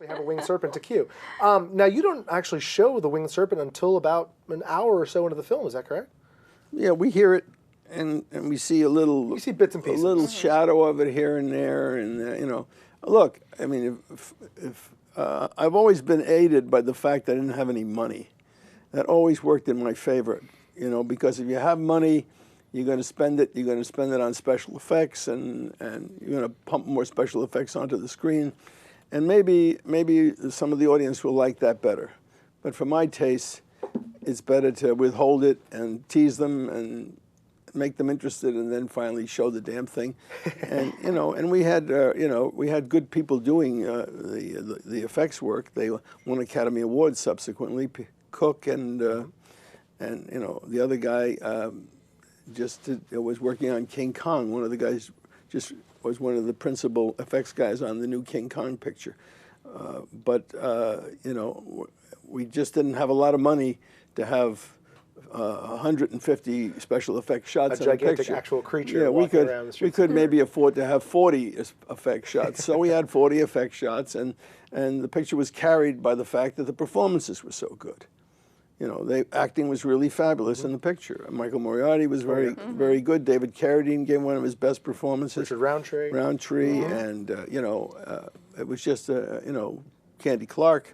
We have a winged serpent to Q. Now, you don't actually show the winged serpent until about an hour or so into the film. Is that correct? Yeah, we hear it, and we see a little. You see bits and pieces. A little shadow of it here and there, and you know, look. I mean, if I've always been aided by the fact that I didn't have any money. That always worked in my favor, you know, because if you have money, you're going to spend it. You're going to spend it on special effects, and you're going to pump more special effects onto the screen. And maybe some of the audience will like that better. But for my taste, it's better to withhold it and tease them and make them interested, and then finally show the damn thing. And you know, and we had good people doing the effects work. They won Academy Awards subsequently. Cook and you know, the other guy was working on King Kong. One of the guys just was one of the principal effects guys on the new King Kong picture. But you know, we just didn't have a lot of money to have 150 special effects shots in a picture. A gigantic actual creature. Yeah, around the streets. we could maybe afford to have 40 effect shots. So we had 40 effect shots, and the picture was carried by the fact that the performances were so good. You know, the acting was really fabulous in the picture. Michael Moriarty was very good. David Carradine gave one of his best performances. Richard Roundtree. And you know, it was just you know, Candy Clark.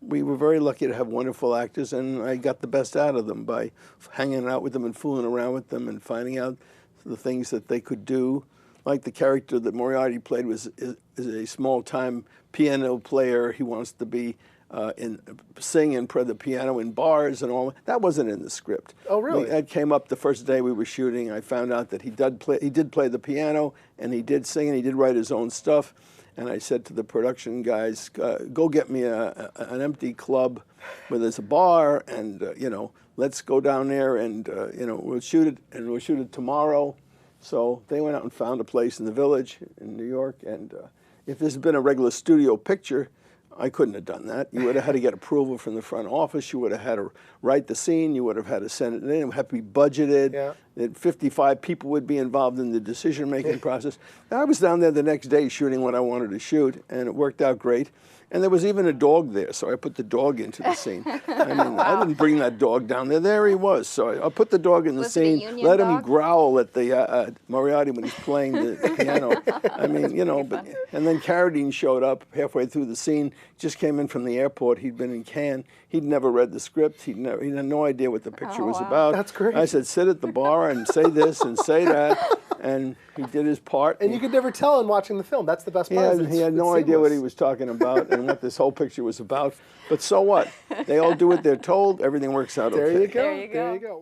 We were very lucky to have wonderful actors, and I got the best out of them by hanging out with them and fooling around with them and finding out the things that they could do. Like the character that Moriarty played is a small-time piano player. He wants to be sing and play the piano in bars and all. That wasn't in the script. Oh, really? That came up the first day we were shooting. I found out that he did play the piano, and he did sing, and he did write his own stuff. And I said to the production guys, go get me an empty club where there's a bar, and you know, let's go down there, and you know, we'll shoot it, and we'll shoot it tomorrow. So they went out and found a place in the Village in New York, and if this had been a regular studio picture, I couldn't have done that. You would have had to get approval from the front office. You would have had to write the scene. You would have had to send it in. It would have to be budgeted. Yeah. 55 people would be involved in the decision-making process. I was down there the next day shooting what I wanted to shoot, and it worked out great. And there was even a dog there, so I put the dog into the scene. I mean, I didn't bring that dog down there. There he was. So I put the dog in the scene, let him growl at the Moriarty when he's playing the piano. I mean, you know, and then Carradine showed up halfway through the scene, just came in from the airport. He'd been in Cannes. He'd never read the script. He had no idea what the picture was about. That's great. I said, sit at the bar and say this and say that. And he did his part. And you could never tell in watching the film. That's the best part. He had no idea what he was talking about and what this whole picture was about. But so what? They all do what they're told. Everything works out okay. There you go. There you go. There you go.